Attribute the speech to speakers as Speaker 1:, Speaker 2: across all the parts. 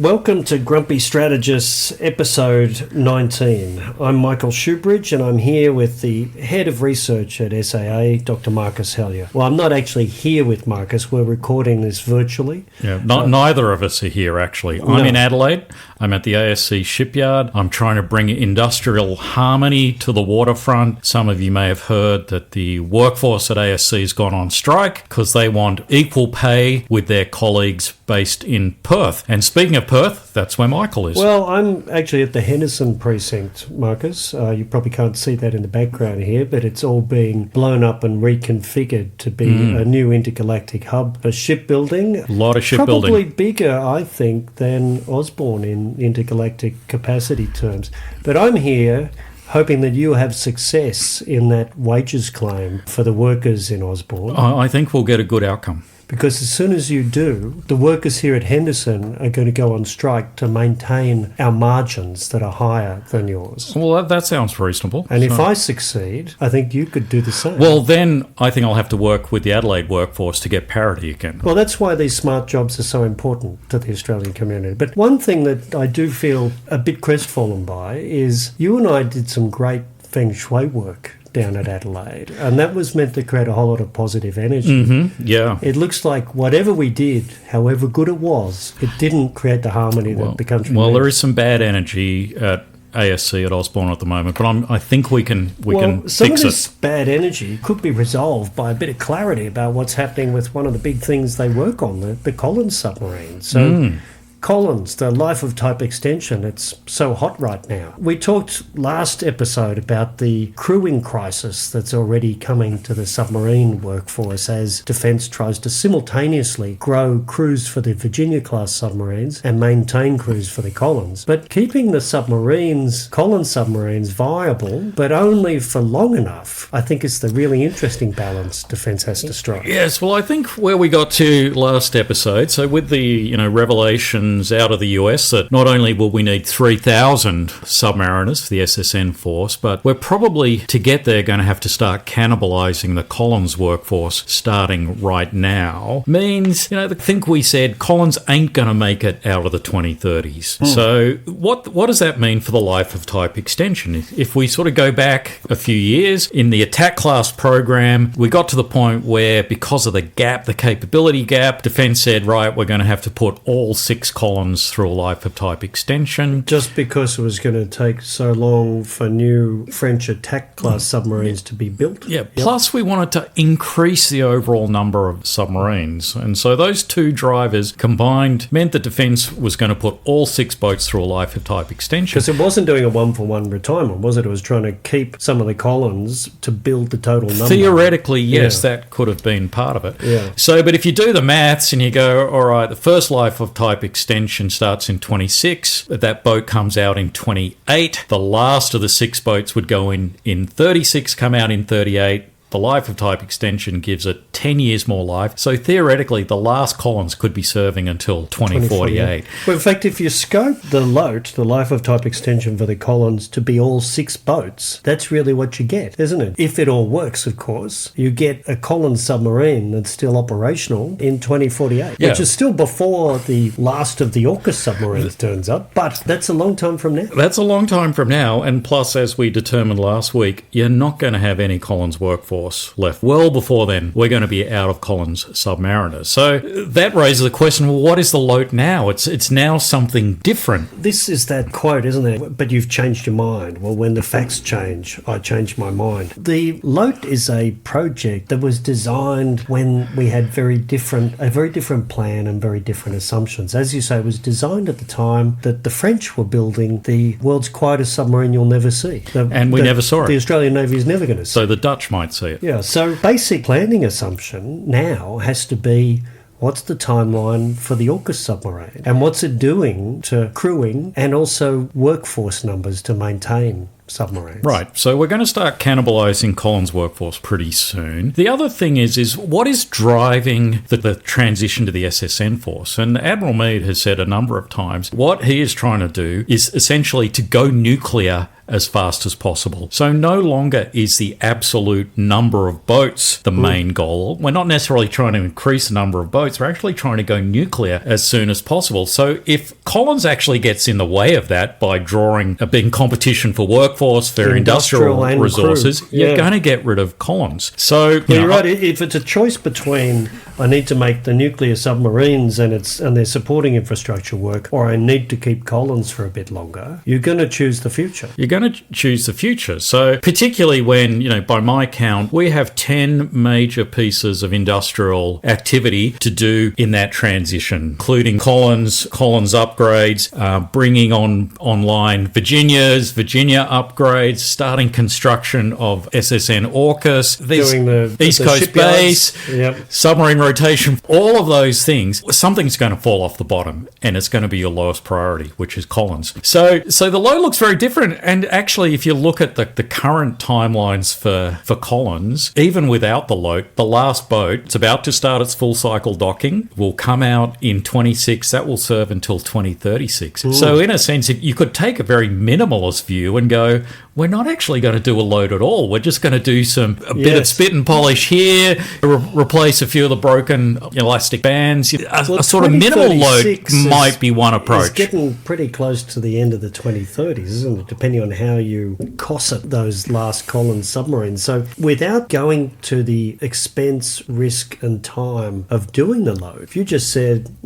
Speaker 1: Welcome to Grumpy Strategists, episode 19. I'm Michael Shoebridge, and I'm here with the head of research at SAA, Dr. Marcus Hellier. Well, I'm not actually here with Marcus. We're recording this virtually.
Speaker 2: Yeah, neither of us are here, actually. I'm in Adelaide. I'm at the ASC shipyard. I'm trying to bring industrial harmony to the waterfront. Some of you may have heard that the workforce at ASC has gone on strike because they want equal pay with their colleagues based in Perth. And speaking of Perth, that's where Michael is.
Speaker 1: Well, I'm actually at the Henderson precinct, Marcus. You probably can't see that in the background here, but it's all being blown up and reconfigured to be a new intergalactic hub for shipbuilding.
Speaker 2: A lot of shipbuilding.
Speaker 1: Probably bigger, I think, than Osborne in intergalactic capacity terms. But I'm here hoping that you have success in that wages claim for the workers in Osborne.
Speaker 2: I think we'll get a good outcome.
Speaker 1: Because as soon as you do, the workers here at Henderson are going to go on strike to maintain our margins that are higher than yours.
Speaker 2: Well, that sounds reasonable.
Speaker 1: And if I succeed, I think you could do the same.
Speaker 2: Well, then I think I'll have to work with the Adelaide workforce to get parity again.
Speaker 1: Well, that's why these smart jobs are so important to the Australian community. But one thing that I do feel a bit crestfallen by is you and I did some great feng shui work down at Adelaide, and that was meant to create a whole lot of positive energy.
Speaker 2: Yeah.
Speaker 1: It looks like whatever we did, however good it was, it didn't create the harmony that the country needs.
Speaker 2: There is some bad energy at ASC at Osborne at the moment, but I think we can fix
Speaker 1: some of
Speaker 2: it.
Speaker 1: this bad energy could be resolved by a bit of clarity about what's happening with one of the big things they work on, the Collins submarine. So Collins, the life of type extension, it's so hot right now. We talked last episode about the crewing crisis that's already coming to the submarine workforce as Defence tries to simultaneously grow crews for the Virginia-class submarines and maintain crews for the Collins. But keeping the Collins submarines viable, but only for long enough, I think is the really interesting balance Defence has to strike.
Speaker 2: Yes, well, I think where we got to last episode, so with the revelation out of the US that not only will we need 3,000 submariners for the SSN force, but we're probably, to get there, going to have to start cannibalising the Collins workforce starting right now. Means, I think we said Collins ain't going to make it out of the 2030s. So what does that mean for the life of type extension? If we sort of go back a few years, in the attack class program, we got to the point where, because of the capability gap, Defence said, right, we're going to have to put all 6 Collins through a life of type extension.
Speaker 1: Just because it was going to take so long for new French attack class submarines to be built.
Speaker 2: Yeah, plus we wanted to increase the overall number of submarines. And so those two drivers combined meant that Defence was going to put all 6 boats through a life of type extension.
Speaker 1: Because it wasn't doing a one-for-one retirement, was it? It was trying to keep some of the Collins to build the total number.
Speaker 2: Theoretically, yes, that could have been part of it.
Speaker 1: Yeah.
Speaker 2: So, but if you do the maths and you go, all right, the first life of type extension starts in 26. That boat comes out in 28. The last of the 6 boats would go in 36, come out in 38. The life of type extension gives it 10 years more life. So theoretically, the last Collins could be serving until 2048.
Speaker 1: Well, in fact, if you scope the LOT, the life of type extension for the Collins, to be all 6 boats, that's really what you get, isn't it? If it all works, of course, you get a Collins submarine that's still operational in 2048, which is still before the last of the AUKUS submarines turns up. But that's a long time from now.
Speaker 2: That's a long time from now. And plus, as we determined last week, you're not going to have any Collins workforce left. Well before then, we're going to be out of Collins submariners. So that raises the question, well, what is the LOT now? It's now something different.
Speaker 1: This is that quote, isn't it? But you've changed your mind. Well, when the facts change, I change my mind. The LOT is a project that was designed when we had a very different plan and very different assumptions. As you say, it was designed at the time that the French were building the world's quietest submarine you'll never see.
Speaker 2: And we never saw it.
Speaker 1: The Australian Navy is never going to see it.
Speaker 2: So the Dutch might see it.
Speaker 1: Yeah, so basic planning assumption now has to be, what's the timeline for the AUKUS submarine? And what's it doing to crewing and also workforce numbers to maintain submarines?
Speaker 2: Right, so we're going to start cannibalising Collins' workforce pretty soon. The other thing is what is driving the transition to the SSN force? And Admiral Meade has said a number of times, what he is trying to do is essentially to go nuclear as fast as possible. So no longer is the absolute number of boats the main goal. We're not necessarily trying to increase the number of boats. We're actually trying to go nuclear as soon as possible. So if Collins actually gets in the way of that by drawing a big competition for workforce, for industrial resources, you're going to get rid of Collins. So
Speaker 1: you're right. If it's a choice between I need to make the nuclear submarines and their supporting infrastructure work, or I need to keep Collins for a bit longer, you're going to choose the future.
Speaker 2: You're going to choose the future. So particularly when, by my count, we have 10 major pieces of industrial activity to do in that transition, including Collins upgrades, bringing online Virginia upgrades, starting construction of SSN AUKUS,
Speaker 1: doing the
Speaker 2: East Coast base, submarine rotation, all of those things. Something's going to fall off the bottom, and it's going to be your lowest priority, which is Collins. So the load looks very different. And actually, if you look at the current timelines for Collins, even without the last boat, it's about to start its full cycle docking, will come out in 26. That will serve until 2036. Ooh. So in a sense, you could take a very minimalist view and go, we're not actually going to do a load at all. We're just going to do a bit of spit and polish here, replace a few of the broken elastic bands. A sort of minimal load might be one approach.
Speaker 1: It's getting pretty close to the end of the 2030s, isn't it? Depending on how you cosset those last Collins submarines. So without going to the expense, risk and time of doing the load, if you just said,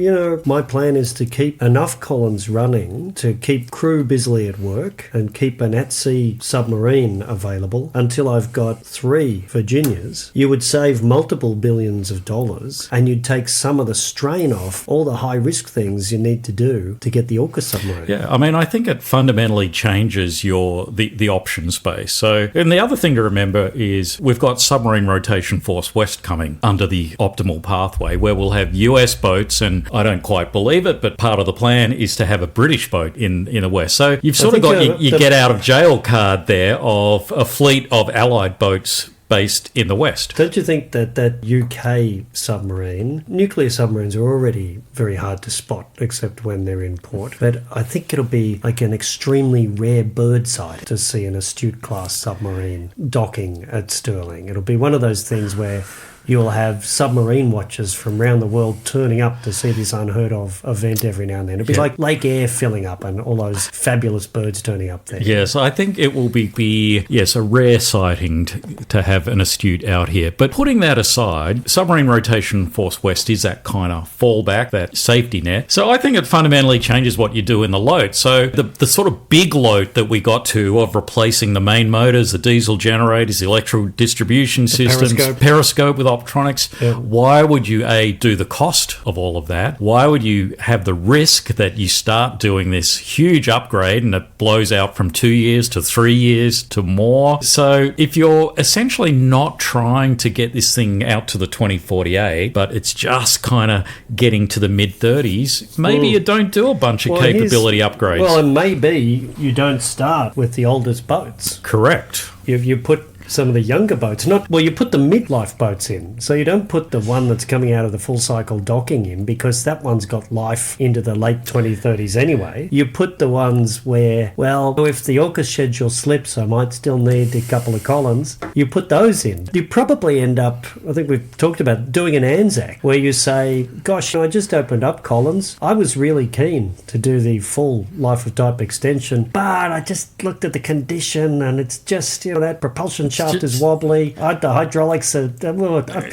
Speaker 1: my plan is to keep enough Collins running to keep crew busily at work and keep an at-sea submarine available until I've got 3 Virginias, you would save multiple billions of dollars and you'd take some of the strain off all the high-risk things you need to do to get the AUKUS submarine.
Speaker 2: Yeah, I think it fundamentally changes the option space. So, and the other thing to remember is we've got Submarine Rotation Force West coming under the optimal pathway, where we'll have US boats, and I don't quite believe it, but part of the plan is to have a British boat in the West. So you've sort of got your get out of jail card there of a fleet of allied boats based in the West.
Speaker 1: Don't you think that UK submarine, nuclear submarines are already very hard to spot, except when they're in port, but I think it'll be like an extremely rare bird sight to see an Astute class submarine docking at Stirling. It'll be one of those things where you'll have submarine watchers from around the world turning up to see this unheard of event every now and then. It'll be like Lake Eyre filling up and all those fabulous birds turning up there.
Speaker 2: Yes, I think it will be a rare sighting to have an Astute out here. But putting that aside, Submarine Rotation Force West is that kind of fallback, that safety net. So I think it fundamentally changes what you do in the load. So the sort of big load that we got to of replacing the main motors, the diesel generators, the electrical distribution systems, periscope with optronics. Yeah. Why would you do the cost of all of that? Why would you have the risk that you start doing this huge upgrade and it blows out from 2 years to 3 years to more? So if you're essentially not trying to get this thing out to the 2048, but it's just kind of getting to the mid-30s, maybe you don't do a bunch of capability upgrades.
Speaker 1: Well, and maybe you don't start with the oldest boats.
Speaker 2: Correct.
Speaker 1: You put some of the younger boats. You put the midlife boats in. So you don't put the one that's coming out of the full cycle docking in, because that one's got life into the late 2030s anyway. You put the ones where, if the AUKUS schedule slips, I might still need a couple of Collins. You put those in. You probably end up, I think we've talked about, doing an ANZAC, where you say, gosh, I just opened up Collins. I was really keen to do the full life of type extension, but I just looked at the condition and it's just, that propulsion shaft is wobbly. The hydraulics are...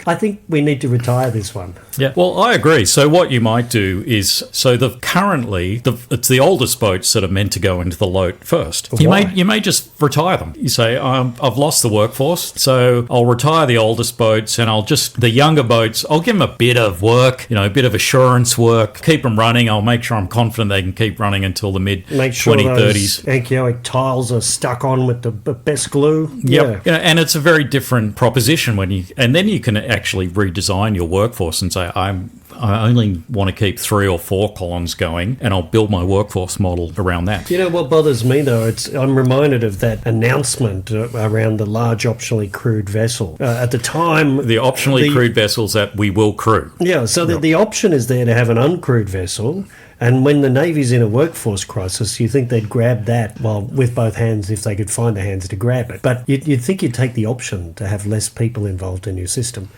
Speaker 1: I think we need to retire this one.
Speaker 2: Yeah, well, I agree. So what you might do is... currently, it's the oldest boats that are meant to go into the load first. You may just retire them. You say, I've lost the workforce, so I'll retire the oldest boats and the younger boats, I'll give them a bit of work, a bit of assurance work, keep them running. I'll make sure I'm confident they can keep running until the mid-2030s.
Speaker 1: Make sure those anechoic tiles are stuck on with the best glue.
Speaker 2: Yep. Yeah. And it's a very different proposition and then you can actually redesign your workforce and say, I only want to keep 3 or 4 Collins going, and I'll build my workforce model around that.
Speaker 1: What bothers me, though, I'm reminded of that announcement around the large optionally crewed vessel. At the time...
Speaker 2: The optionally crewed vessels that we will crew.
Speaker 1: Yeah, so the option is there to have an uncrewed vessel, And when the Navy's in a workforce crisis, you think they'd grab that, well, with both hands if they could find the hands to grab it. But you'd think you'd take the option to have less people involved in your system.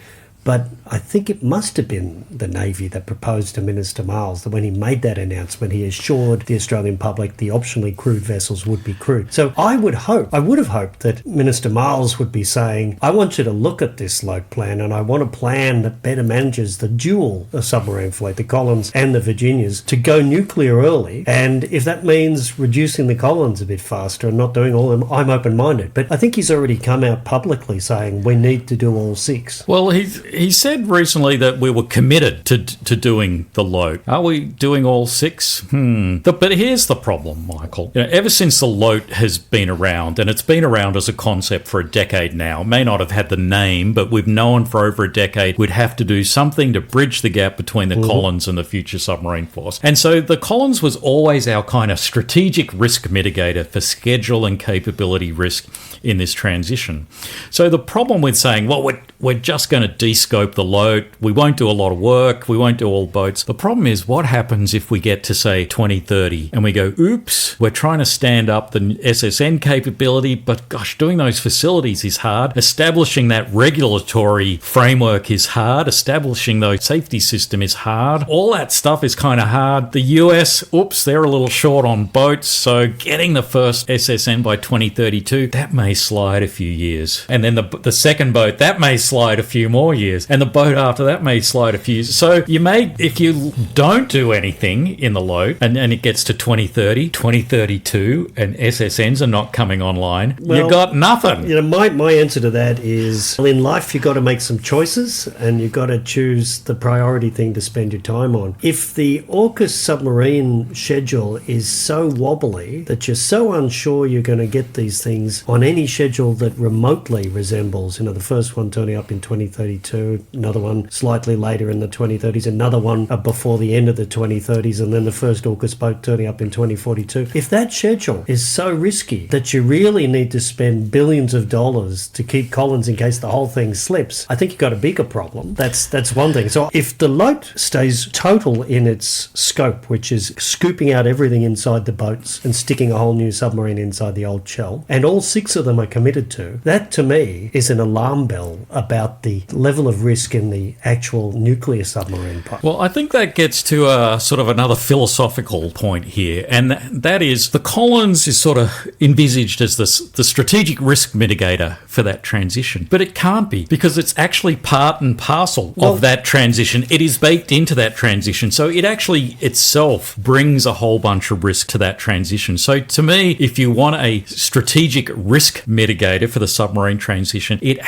Speaker 1: But I think it must have been the Navy that proposed to Minister Miles that when he made that announcement, he assured the Australian public the optionally crewed vessels would be crewed. So I would have hoped that Minister Miles would be saying, I want you to look at this load plan and I want a plan that better manages the dual submarine fleet, the Collins and the Virginias, to go nuclear early. And if that means reducing the Collins a bit faster and not doing all of them, I'm open-minded. But I think he's already come out publicly saying we need to do all 6.
Speaker 2: Well, he said recently that we were committed to doing the LOAT. Are we doing all 6? But here's the problem, Michael. Ever since the LOAT has been around, and it's been around as a concept for a decade now, it may not have had the name, but we've known for over a decade we'd have to do something to bridge the gap between the Collins and the future submarine force. And so the Collins was always our kind of strategic risk mitigator for schedule and capability risk in this transition. So the problem with saying, well, we're just going to descope the LOAT, we won't do a lot of work, we won't do all boats. The problem is what happens if we get to, say, 2030 and we go, oops, we're trying to stand up the SSN capability, but gosh, doing those facilities is hard. Establishing that regulatory framework is hard. Establishing the safety system is hard. All that stuff is kind of hard. The US, oops, they're a little short on boats, so getting the first SSN by 2032, that may slide a few years. And then the second boat, that may slide a few more years. And the boat after that may slide a few years. So you may, if you don't do anything in the LOAT and it gets to 2030, 2032, and SSNs are not coming online, you got nothing.
Speaker 1: My answer to that is, in life, you've got to make some choices and you've got to choose the priority thing to spend your time on. If the AUKUS submarine schedule is so wobbly that you're so unsure you're going to get these things on any schedule that remotely resembles, the first one turning up in 2032, another one slightly later in the 2030s, another one before the end of the 2030s, and then the first AUKUS boat turning up in 2042. If that schedule is so risky that you really need to spend billions of dollars to keep Collins in case the whole thing slips, I think you've got a bigger problem. That's one thing. So if the LOAT stays total in its scope, which is scooping out everything inside the boats and sticking a whole new submarine inside the old shell, and all 6 of them are committed to, that to me is an alarm bell about the level of risk in the actual nuclear submarine part.
Speaker 2: Well, I think that gets to a sort of another philosophical point here, and that is the Collins is sort of envisaged as the strategic risk mitigator for that transition. But it can't be, because it's actually part and parcel of that transition. It is baked into that transition. So it actually itself brings a whole bunch of risk to that transition. So to me, if you want a strategic risk mitigator for the submarine transition, it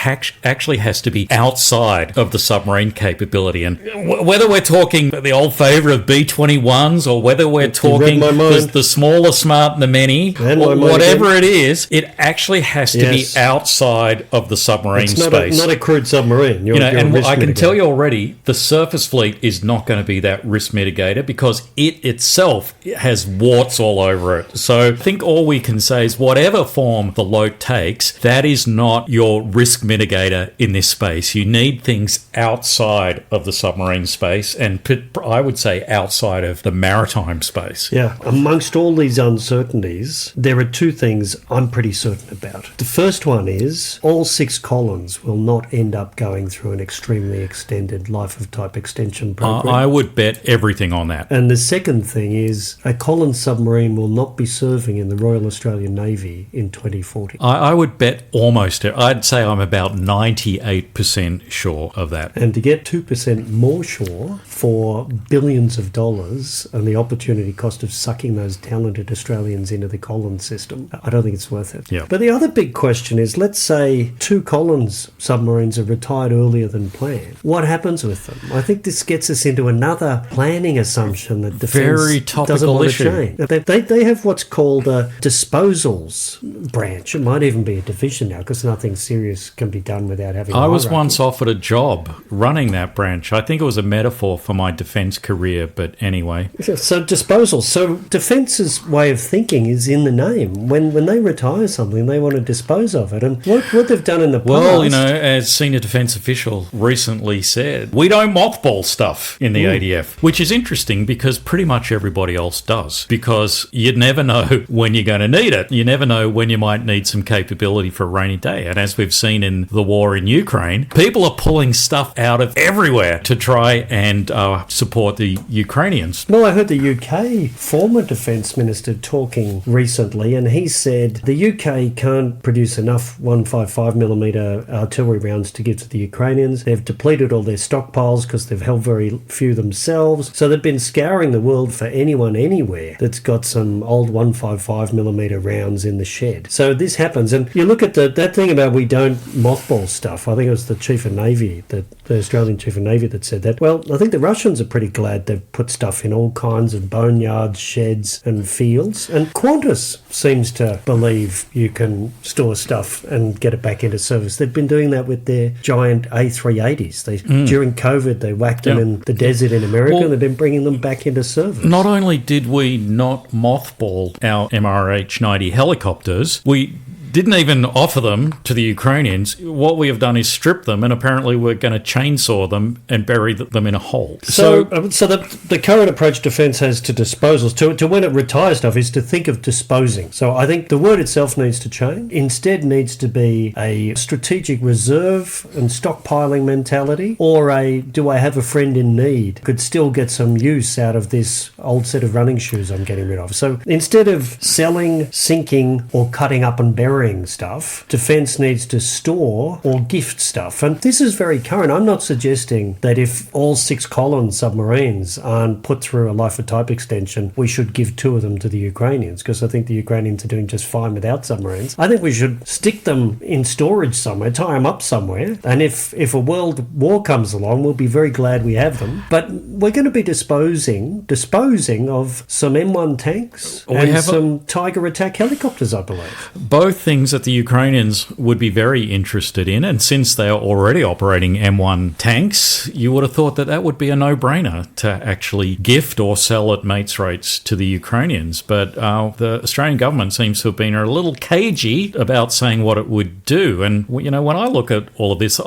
Speaker 2: actually has to be outside of the submarine capability. And whether we're talking the old favourite of B-21s or whether we're talking the smaller smart and the many, or whatever it is, it actually has to be outside of the submarine space.
Speaker 1: Not a crewed submarine.
Speaker 2: And I can tell you already, the surface fleet is not going to be that risk mitigator because it itself has warts all over it. So I think all we can say is whatever form the LOAT takes, that is not your risk mitigator in this space. You need things outside of the submarine space, and I would say outside of the maritime space.
Speaker 1: Yeah, amongst all these uncertainties, there are 2 things I'm pretty certain about. The first one is all 6 Collins will not end up going through an extremely extended life of type extension program.
Speaker 2: I would bet everything on that.
Speaker 1: And the second thing is a Collins submarine will not be serving in the Royal Australian Navy in 2040.
Speaker 2: I would bet almost it. I'd say I'm about 98% sure of that.
Speaker 1: And to get 2% more sure for billions of dollars and the opportunity cost of sucking those talented Australians into the Collins system, I don't think it's worth it.
Speaker 2: Yeah.
Speaker 1: But the other big question is, let's say 2 Collins submarines are retired earlier than planned. What happens with them? I think this gets us into another planning assumption that defence doesn't want to change. They have what's called a disposals branch. It might even be a division now because nothing serious can be done without having
Speaker 2: I was once offered a job running that branch. I think it was a metaphor for my defence career, but anyway.
Speaker 1: So disposal. So Defence's way of thinking is in the name. When they retire something, they want to dispose of it. And what they've done in the past...
Speaker 2: Well, as senior defence official recently said, we don't mothball stuff in the ADF, which is interesting because pretty much everybody else does, because you never know when you're going to need it. You never know when you might need some capability for a rainy day. And as we've seen in the war in Ukraine, people are pulling stuff out of everywhere to try and support the Ukrainians.
Speaker 1: Well, I heard the UK former defence minister talking recently, and he said the UK can't produce enough 155mm artillery rounds to give to the Ukrainians. They've depleted all their stockpiles because they've held very few themselves. So they've been scouring the world for anyone anywhere that's got some old 155mm rounds in the shed. So this happens. And you look at that thing about we don't mothball stuff. I think it was the Chief of Navy, the Australian Chief of Navy, that said that. Well, I think the Russians are pretty glad they've put stuff in all kinds of boneyards, sheds and fields. And Qantas seems to believe you can store stuff and get it back into service. They've been doing that with their giant A380s. During COVID, they whacked them in the desert in America, and they've been bringing them back into service.
Speaker 2: Not only did we not mothball our MRH-90 helicopters, we didn't even offer them to the Ukrainians. What we have done is strip them, and apparently we're going to chainsaw them and bury them in a hole.
Speaker 1: So the current approach Defence has to disposals, to when it retires stuff, is to think of disposing. So I think the word itself needs to change. Instead needs to be a strategic reserve and stockpiling mentality, or a do I have a friend in need, could still get some use out of this old set of running shoes I'm getting rid of. So instead of selling, sinking or cutting up and burying stuff, Defence needs to store or gift stuff. And this is very current. I'm not suggesting that if all 6 Collins submarines aren't put through a life of type extension, we should give 2 of them to the Ukrainians, because I think the Ukrainians are doing just fine without submarines. I think we should stick them in storage somewhere, tie them up somewhere, and if a world war comes along, we'll be very glad we have them. But we're going to be disposing of some M1 tanks and some Tiger attack helicopters, I believe.
Speaker 2: Both things that the Ukrainians would be very interested in, and since they are already operating M1 tanks, you would have thought that would be a no-brainer to actually gift or sell at mates rates to the Ukrainians. But the Australian government seems to have been a little cagey about saying what it would do. And when I look at all of this,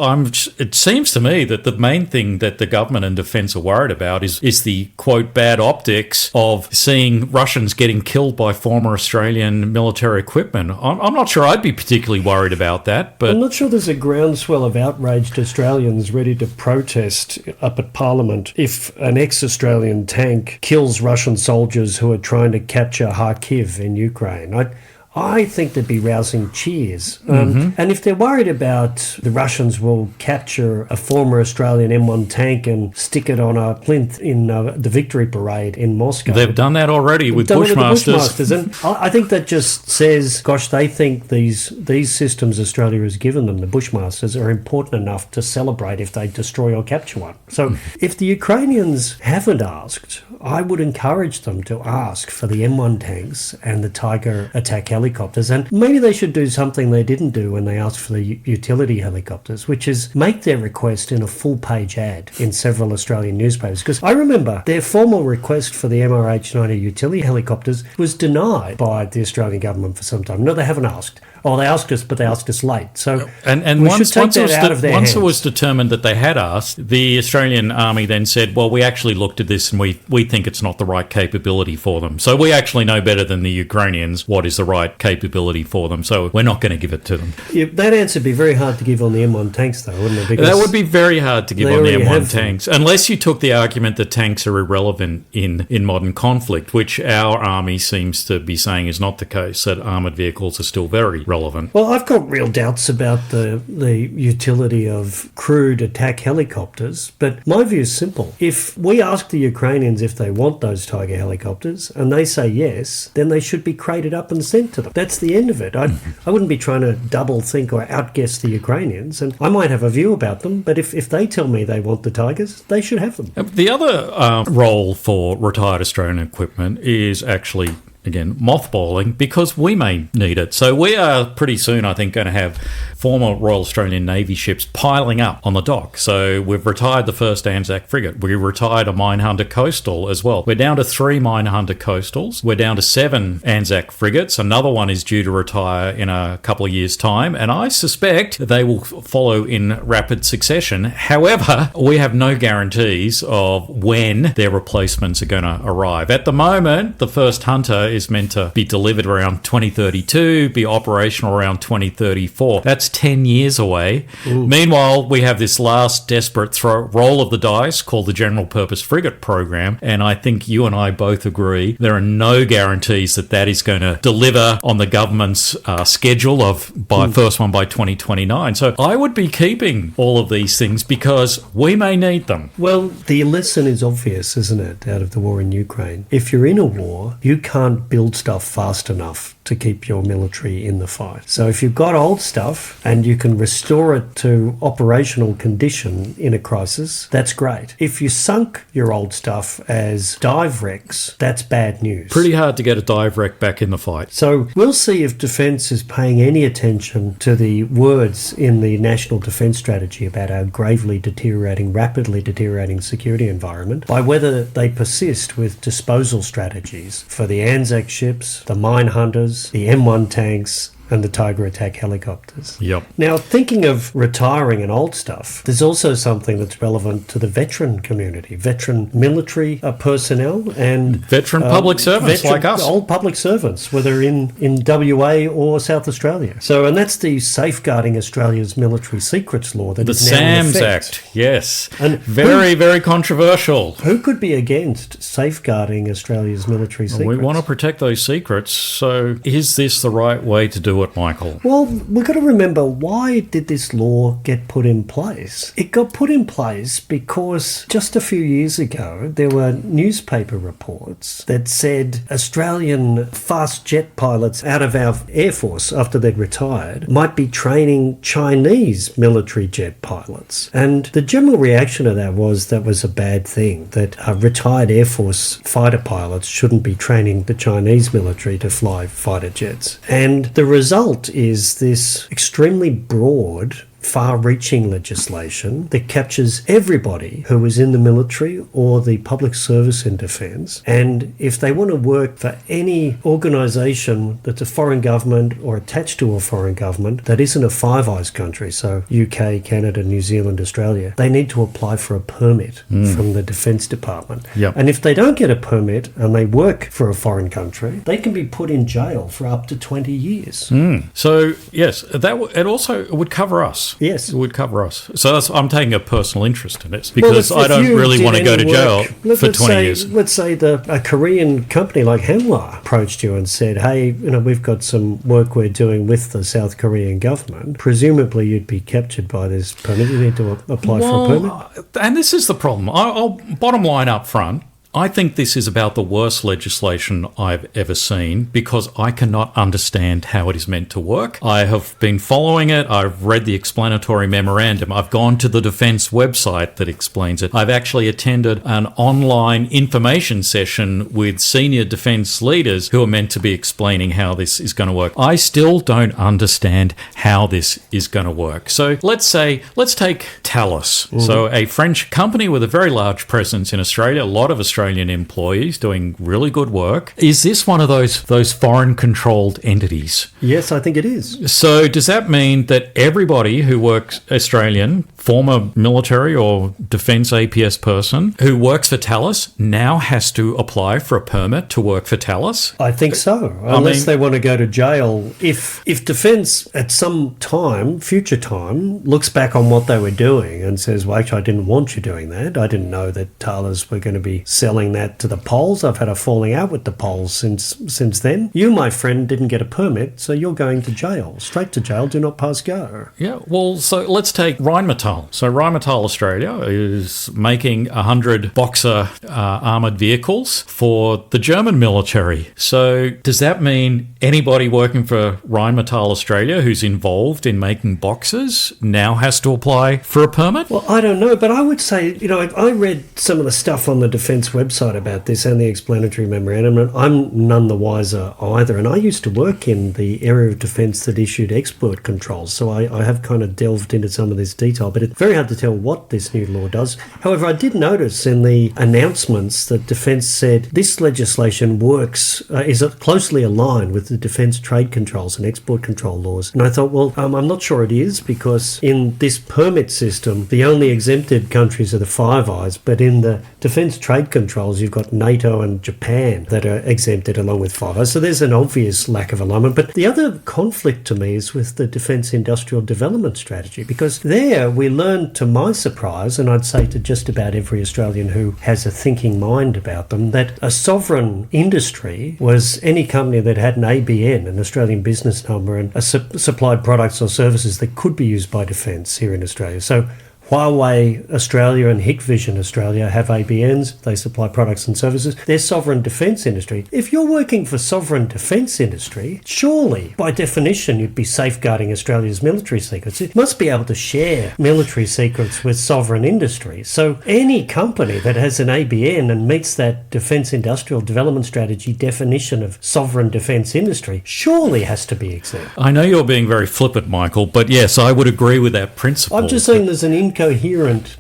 Speaker 2: it seems to me that the main thing that the government and Defence are worried about is the, quote, bad optics of seeing Russians getting killed by former Australian military equipment. I'm not sure I'd be particularly worried about that, but...
Speaker 1: I'm not sure there's a groundswell of outraged Australians ready to protest up at Parliament if an ex-Australian tank kills Russian soldiers who are trying to capture Kharkiv in Ukraine. I think there'd be rousing cheers. And if they're worried about the Russians will capture a former Australian M1 tank and stick it on a plinth in the Victory Parade in Moscow.
Speaker 2: They've done that already with Bushmasters.
Speaker 1: And I think that just says, gosh, they think these systems Australia has given them, the Bushmasters, are important enough to celebrate if they destroy or capture one. So if the Ukrainians haven't asked, I would encourage them to ask for the M1 tanks and the Tiger attack helicopters, and maybe they should do something they didn't do when they asked for the utility helicopters, which is make their request in a full-page ad in several Australian newspapers. Because I remember their formal request for the MRH-90 utility helicopters was denied by the Australian government for some time. No, they haven't asked. Oh, they asked us, but they asked us late. So
Speaker 2: and once it was determined that they had asked, the Australian Army then said, well, we actually looked at this and we think it's not the right capability for them. So we actually know better than the Ukrainians what is the right capability for them. So we're not going to give it to them.
Speaker 1: Yeah, that answer would be very hard to give on the M1 tanks, though, wouldn't it?
Speaker 2: Because that would be very hard to give on the M1 tanks, unless you took the argument that tanks are irrelevant in modern conflict, which our Army seems to be saying is not the case, that armoured vehicles are still very relevant.
Speaker 1: Well, I've got real doubts about the utility of crewed attack helicopters, but my view is simple. If we ask the Ukrainians if they want those Tiger helicopters and they say yes, then they should be crated up and sent to them. That's the end of it. I wouldn't be trying to double think or outguess the Ukrainians, and I might have a view about them, but if they tell me they want the Tigers, they should have them.
Speaker 2: The other role for retired Australian equipment is actually again, mothballing because we may need it. So we are pretty soon, I think, going to have former Royal Australian Navy ships piling up on the dock. So we've retired the first Anzac frigate. We retired a Minehunter Coastal as well. We're down to 3 Minehunter Coastals. We're down to 7 Anzac frigates. Another one is due to retire in a couple of years' time, and I suspect they will follow in rapid succession. However, we have no guarantees of when their replacements are going to arrive. At the moment, the first Hunter is meant to be delivered around 2032, be operational around 2034. That's 10 years away. Ooh. Meanwhile, we have this last desperate roll of the dice called the General Purpose Frigate Program, and I think you and I both agree there are no guarantees that that is going to deliver on the government's schedule of first one by 2029. So I would be keeping all of these things because we may need them.
Speaker 1: Well, the lesson is obvious, isn't it, out of the war in Ukraine? If you're in a war, you can't build stuff fast enough to keep your military in the fight. So if you've got old stuff and you can restore it to operational condition in a crisis, that's great. If you sunk your old stuff as dive wrecks, that's bad news.
Speaker 2: Pretty hard to get a dive wreck back in the fight.
Speaker 1: So we'll see if Defence is paying any attention to the words in the National Defence Strategy about our rapidly deteriorating security environment by whether they persist with disposal strategies for the Anzac ships, the mine hunters, the M1 tanks, and the Tiger attack helicopters.
Speaker 2: Yep.
Speaker 1: Now, thinking of retiring and old stuff, there's also something that's relevant to the veteran community, veteran military personnel and
Speaker 2: veteran public servants like us.
Speaker 1: Old public servants, whether in WA or South Australia. So, and that's the Safeguarding Australia's Military Secrets Law that is now in effect.
Speaker 2: The SAMS Act, yes.
Speaker 1: And
Speaker 2: very controversial.
Speaker 1: Who could be against safeguarding Australia's military secrets?
Speaker 2: We want to protect those secrets, so is this the right way to do it, Michael?
Speaker 1: Well, we've got to remember, why did this law get put in place? It got put in place because just a few years ago, there were newspaper reports that said Australian fast jet pilots out of our Air Force, after they'd retired, might be training Chinese military jet pilots. And the general reaction to that was a bad thing, that retired Air Force fighter pilots shouldn't be training the Chinese military to fly fighter jets. And the result is this extremely broad, far-reaching legislation that captures everybody who is in the military or the public service in defence. And if they want to work for any organisation that's a foreign government or attached to a foreign government that isn't a Five Eyes country, so UK, Canada, New Zealand, Australia, they need to apply for a permit from the Defence Department.
Speaker 2: Yep.
Speaker 1: And if they don't get a permit and they work for a foreign country, they can be put in jail for up to 20 years.
Speaker 2: So, yes, it also would cover us.
Speaker 1: Yes.
Speaker 2: It would cover us. So I'm taking a personal interest in it because I don't really want to go to jail for 20 years.
Speaker 1: Let's say a Korean company like Hanwha approached you and said, hey, we've got some work we're doing with the South Korean government. Presumably you'd be captured by this permit. You need to apply for a permit.
Speaker 2: And this is the problem. I'll bottom line up front. I think this is about the worst legislation I've ever seen because I cannot understand how it is meant to work. I have been following it. I've read the explanatory memorandum. I've gone to the Defence website that explains it. I've actually attended an online information session with senior Defence leaders who are meant to be explaining how this is going to work. I still don't understand how this is going to work. So let's take Thales. So a French company with a very large presence in Australia, a lot of Australian employees doing really good work. Is this one of those foreign-controlled entities?
Speaker 1: Yes, I think it is.
Speaker 2: So does that mean that everybody who works Australian, former military or defence APS person who works for Thales now has to apply for a permit to work for Thales?
Speaker 1: I think so, unless they want to go to jail. If Defence at some time, future time, looks back on what they were doing and says, well, actually, I didn't want you doing that. I didn't know that Thales were going to be selling that to the Poles. I've had a falling out with the Poles since then. You, my friend, didn't get a permit, so you're going to jail. Straight to jail, do not pass go.
Speaker 2: Yeah, well, so let's take Rheinmetall. So Rheinmetall Australia is making 100 Boxer armoured vehicles for the German military. So does that mean anybody working for Rheinmetall Australia who's involved in making Boxers now has to apply for a permit?
Speaker 1: Well, I don't know, but I would say, I read some of the stuff on the Defence website about this and the explanatory memorandum, and I'm none the wiser either. And I used to work in the area of defence that issued export controls, so I have kind of delved into some of this detail, but it's very hard to tell what this new law does. However, I did notice in the announcements that Defence said this legislation is closely aligned with the defence trade controls and export control laws. And I thought, well, I'm not sure it is, because in this permit system, the only exempted countries are the Five Eyes, but in the defence trade controls, you've got NATO and Japan that are exempted along with Five Eyes. So there's an obvious lack of alignment. But the other conflict to me is with the Defence Industrial Development Strategy, because there we learned, to my surprise, and I'd say to just about every Australian who has a thinking mind about them, that a sovereign industry was any company that had an ABN, an Australian business number, and supplied products or services that could be used by defence here in Australia. So Huawei Australia and Hikvision Australia have ABNs. They supply products and services. They're sovereign defence industry. If you're working for sovereign defence industry, surely, by definition, you'd be safeguarding Australia's military secrets. It must be able to share military secrets with sovereign industry. So any company that has an ABN and meets that Defence Industrial Development Strategy definition of sovereign defence industry surely has to be exempt.
Speaker 2: I know you're being very flippant, Michael, but yes, I would agree with that principle.
Speaker 1: I'm just saying there's an incoherent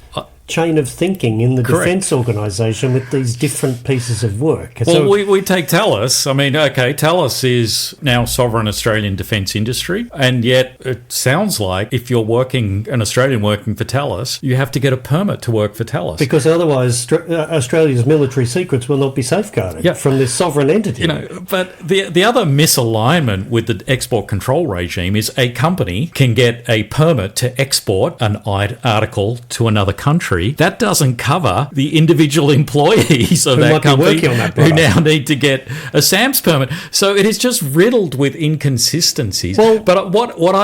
Speaker 1: chain of thinking in the defence organisation with these different pieces of work.
Speaker 2: Well, we take Thales. I mean, okay, Thales is now sovereign Australian defence industry, and yet it sounds like if you're an Australian working for Thales, you have to get a permit to work for Thales.
Speaker 1: Because otherwise Australia's military secrets will not be safeguarded from this sovereign entity.
Speaker 2: But the other misalignment with the export control regime is a company can get a permit to export an article to another country. That doesn't cover the individual employees of that company who now need to get a SAMS permit. So it is just riddled with inconsistencies. Well, but what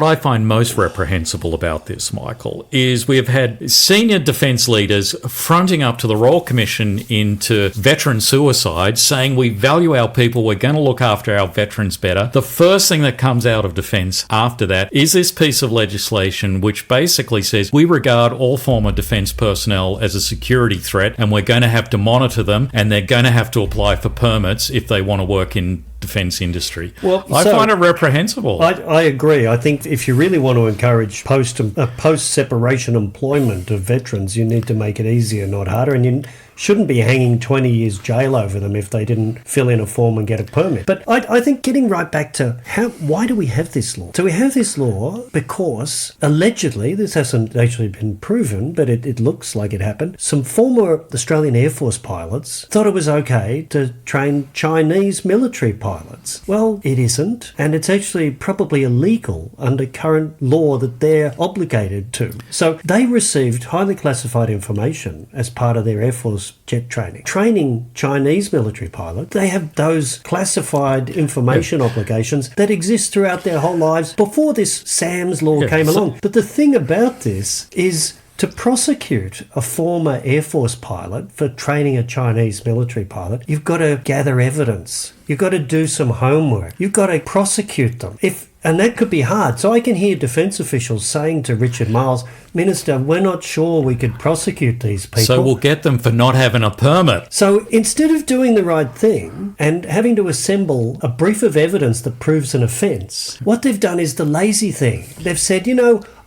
Speaker 2: I find most reprehensible about this, Michael, is we have had senior defence leaders fronting up to the Royal Commission into veteran suicide, saying we value our people, we're going to look after our veterans better. The first thing that comes out of defence after that is this piece of legislation which basically says we regard all former defence personnel as a security threat, and we're going to have to monitor them, and they're going to have to apply for permits if they want to work in defence industry. Well, I find it reprehensible.
Speaker 1: I agree. I think if you really want to encourage post-separation employment of veterans, you need to make it easier, not harder, and you shouldn't be hanging 20 years jail over them if they didn't fill in a form and get a permit. But I think getting right back to why do we have this law? So we have this law because allegedly, this hasn't actually been proven, but it looks like it happened, some former Australian Air Force pilots thought it was okay to train Chinese military pilots. Well, it isn't, and it's actually probably illegal under current law that they're obligated to. So they received highly classified information as part of their Air Force jet training. Training Chinese military pilots, they have those classified information obligations that exist throughout their whole lives before this SAMS law came along. But the thing about this is to prosecute a former Air Force pilot for training a Chinese military pilot, you've got to gather evidence. You've got to do some homework. You've got to prosecute them. And that could be hard. So I can hear defence officials saying to Richard Marles, Minister, we're not sure we could prosecute these people.
Speaker 2: So we'll get them for not having a permit.
Speaker 1: So instead of doing the right thing and having to assemble a brief of evidence that proves an offence, what they've done is the lazy thing. They've said,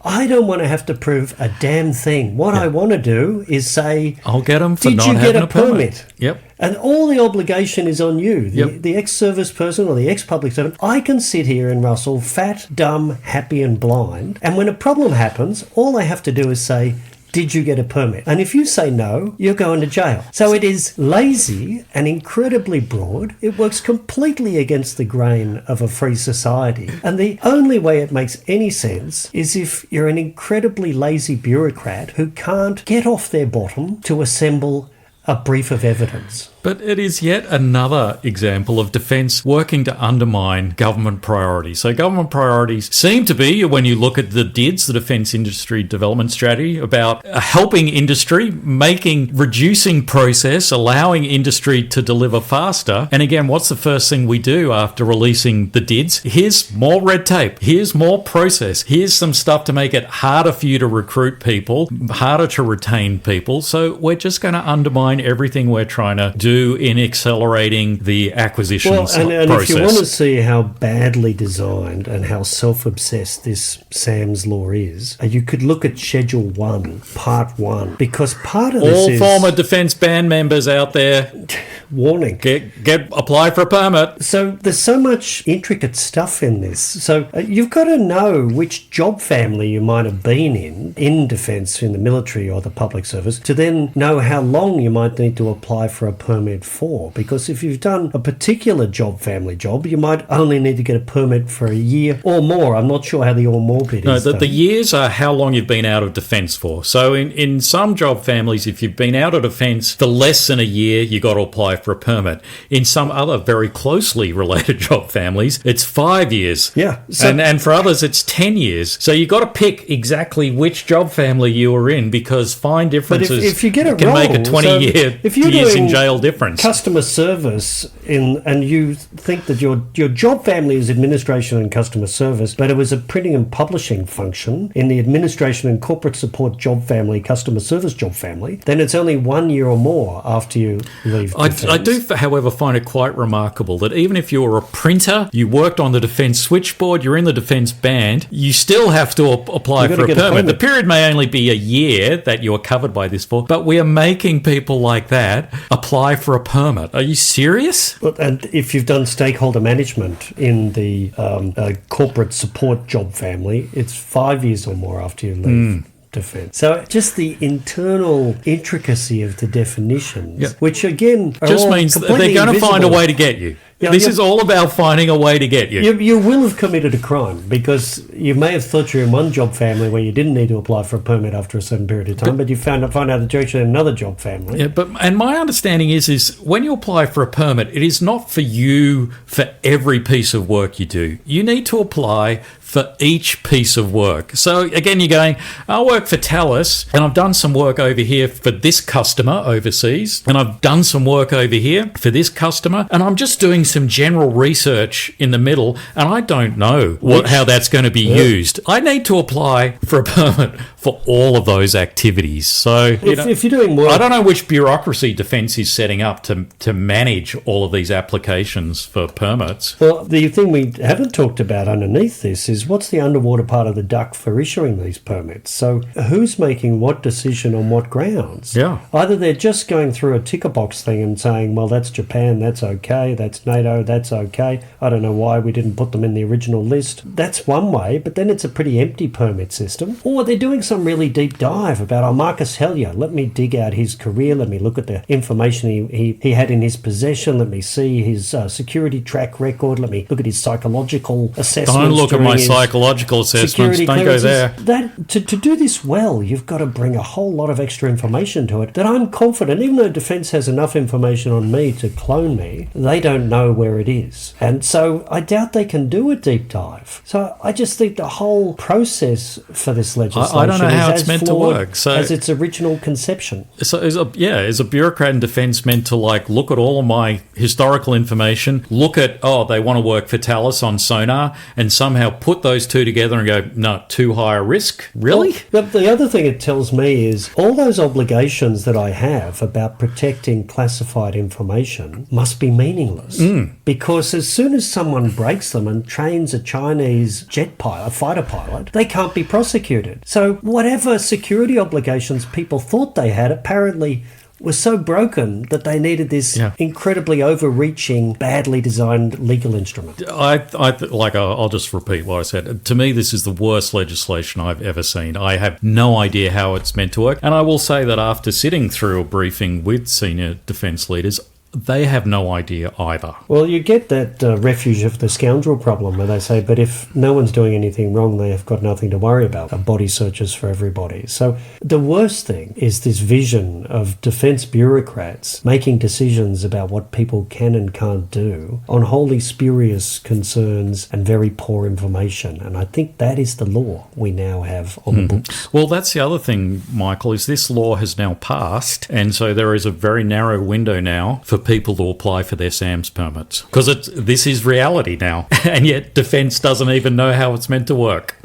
Speaker 1: I don't want to have to prove a damn thing. What I want to do is say,
Speaker 2: I'll get them for not having a permit. Yep.
Speaker 1: And all the obligation is on you, the ex-service person or the ex-public servant. I can sit here in Russell, fat, dumb, happy and blind, and when a problem happens, all I have to do is say, did you get a permit? And if you say no, you're going to jail. So it is lazy and incredibly broad. It works completely against the grain of a free society. And the only way it makes any sense is if you're an incredibly lazy bureaucrat who can't get off their bottom to assemble a brief of evidence.
Speaker 2: But it is yet another example of defence working to undermine government priorities. So government priorities seem to be, when you look at the DIDS, the Defence Industry Development Strategy, about helping industry, reducing process, allowing industry to deliver faster. And again, what's the first thing we do after releasing the DIDS? Here's more red tape. Here's more process. Here's some stuff to make it harder for you to recruit people, harder to retain people. So we're just going to undermine everything we're trying to do in accelerating the acquisitions
Speaker 1: and
Speaker 2: process.
Speaker 1: If you want to see how badly designed and how self-obsessed this SAMS law is, you could look at Schedule 1, Part 1, because part of this is...
Speaker 2: All former defence band members out there...
Speaker 1: Warning.
Speaker 2: Apply for a permit.
Speaker 1: So there's so much intricate stuff in this. So you've got to know which job family you might have been in defence, in the military or the public service, to then know how long you might need to apply for a permit for. Because if you've done a particular job family job, you might only need to get a permit for a year or more. I'm not sure how the or more bit is.
Speaker 2: No, the years are how long you've been out of defence for. So in some job families, if you've been out of defence for less than a year, you got to apply for a permit. In some other very closely related job families, it's 5 years.
Speaker 1: Yeah.
Speaker 2: And for others, it's 10 years. So you've got to pick exactly which job family you are in, because fine differences
Speaker 1: but if you get it
Speaker 2: can
Speaker 1: wrong,
Speaker 2: make a 20-year
Speaker 1: if you're
Speaker 2: years
Speaker 1: doing
Speaker 2: in jail difference.
Speaker 1: Customer service and you think that your job family is administration and customer service, but it was a printing and publishing function in the administration and corporate support job family, customer service job family, then it's only 1 year or more after you leave defence.
Speaker 2: I do, however, find it quite remarkable that even if you were a printer, you worked on the defence switchboard, you're in the defence band, you still have to apply for a permit. The period may only be a year that you are covered by this for, but we are making people like that apply for a permit. Are you serious?
Speaker 1: And if you've done stakeholder management in the corporate support job family, it's 5 years or more after you leave defence. So just the internal intricacy of the definitions, which again are
Speaker 2: just
Speaker 1: all
Speaker 2: means they're
Speaker 1: completely
Speaker 2: going to
Speaker 1: invisible.
Speaker 2: find a way to get you. This is all about finding a way to get you.
Speaker 1: You will have committed a crime, because you may have thought you're in one job family where you didn't need to apply for a permit after a certain period of time, but you find out that you're actually in another job family.
Speaker 2: Yeah, and my understanding is when you apply for a permit, it is not for you for every piece of work you do. You need to apply for each piece of work. So again, you're going, I work for Thales and I've done some work over here for this customer overseas, and I've done some work over here for this customer, and I'm just doing some general research in the middle, and I don't know how that's going to be used. I need to apply for a permit for all of those activities. So
Speaker 1: if you're doing work,
Speaker 2: I don't know which bureaucracy defence is setting up to manage all of these applications for permits.
Speaker 1: Well, the thing we haven't talked about underneath this is what's the underwater part of the duck for issuing these permits? So who's making what decision on what grounds?
Speaker 2: Yeah.
Speaker 1: Either they're just going through a ticker box thing and saying, well, that's Japan, that's okay, that's NATO, that's okay. I don't know why we didn't put them in the original list. That's one way, but then it's a pretty empty permit system. Or they're doing some really deep dive about, Marcus Hellier, let me dig out his career, let me look at the information he had in his possession, let me see his security track record, let me look at his psychological assessments.
Speaker 2: Don't look at my psychological assessments, don't go there.
Speaker 1: To do this well, you've got to bring a whole lot of extra information to it that I'm confident, even though Defence has enough information on me to clone me, they don't know where it is. And so I doubt they can do a deep dive. So I just think the whole process for this legislation
Speaker 2: I don't know how
Speaker 1: is
Speaker 2: it's meant to
Speaker 1: flawed
Speaker 2: work. So
Speaker 1: as its original conception.
Speaker 2: So is a bureaucrat in defence meant to look at all of my historical information, look at, they want to work for Thales on sonar, and somehow put those two together and go, no, too high a risk? Really?
Speaker 1: Well, the other thing it tells me is all those obligations that I have about protecting classified information must be meaningless. Because as soon as someone breaks them and trains a Chinese fighter pilot, they can't be prosecuted. So whatever security obligations people thought they had apparently was so broken that they needed this incredibly overreaching, badly designed legal instrument.
Speaker 2: I'll just repeat what I said. To me, this is the worst legislation I've ever seen. I have no idea how it's meant to work. And I will say that after sitting through a briefing with senior defence leaders, they have no idea either.
Speaker 1: Well, you get that refuge of the scoundrel problem where they say, but if no one's doing anything wrong, they have got nothing to worry about. Body searches for everybody. So the worst thing is this vision of defence bureaucrats making decisions about what people can and can't do on wholly spurious concerns and very poor information. And I think that is the law we now have on the books.
Speaker 2: Well, that's the other thing, Michael, is this law has now passed, and so there is a very narrow window now for people to apply for their SAMS permits. Because this is reality now, and yet Defence doesn't even know how it's meant to work.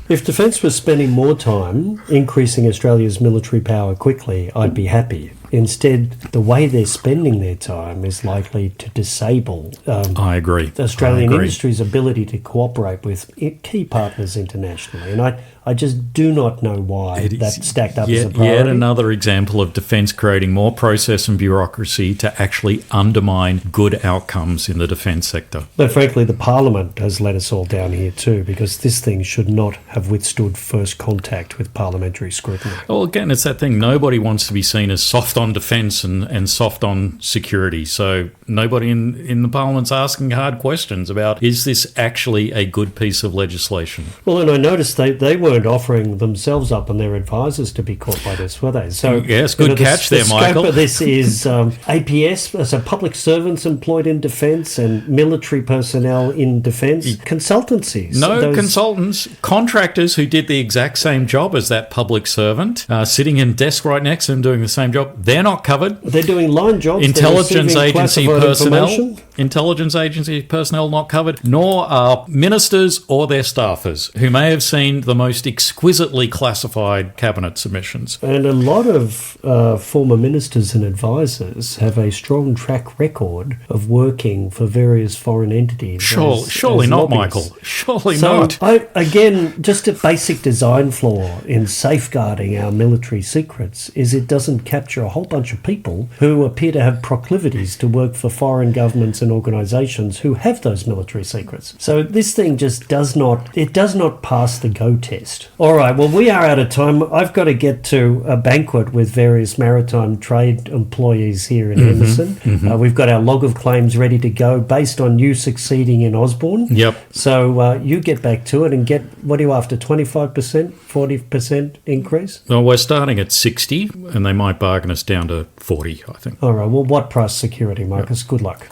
Speaker 1: If Defence was spending more time increasing Australia's military power quickly, I'd be happy. Instead, the way they're spending their time is likely to disable
Speaker 2: I agree.
Speaker 1: Australian industry's ability to cooperate with key partners internationally. And I just do not know why that's stacked up as a priority.
Speaker 2: Yet another example of Defence creating more process and bureaucracy to actually undermine good outcomes in the defence sector.
Speaker 1: But frankly, the Parliament has let us all down here too, because this thing should not have withstood first contact with parliamentary scrutiny.
Speaker 2: Well, again, it's that thing. Nobody wants to be seen as soft on defence and soft on security. So nobody in the Parliament's asking hard questions about, is this actually a good piece of legislation?
Speaker 1: Well, and I noticed they weren't offering themselves up and their advisors to be caught by this, were they? So
Speaker 2: yes, good catch there, Michael.
Speaker 1: The scope of this is APS, so public servants employed in defence and military personnel in defence, consultancies.
Speaker 2: No, consultants, contractors who did the exact same job as that public servant, sitting in desk right next to them doing the same job. They're not covered.
Speaker 1: They're doing line jobs.
Speaker 2: Intelligence agency personnel not covered, nor are ministers or their staffers, who may have seen the most exquisitely classified cabinet submissions.
Speaker 1: And a lot of former ministers and advisors have a strong track record of working for various foreign entities.
Speaker 2: Surely not, Michael. Surely not.
Speaker 1: Again, just a basic design flaw in safeguarding our military secrets is it doesn't capture a whole bunch of people who appear to have proclivities to work for foreign governments and organisations who have those military secrets. So this thing just does not pass the go test. All right, well, we are out of time. I've got to get to a banquet with various maritime trade employees here in Henderson. We've got our log of claims ready to go based on you succeeding in Osborne.
Speaker 2: Yep.
Speaker 1: So you get back to it and get, what are you after, 25%, 40% increase?
Speaker 2: Well, we're starting at 60 and they might bargain us down to 40, I think.
Speaker 1: All right, well, what price security, Marcus? Yep. Good luck.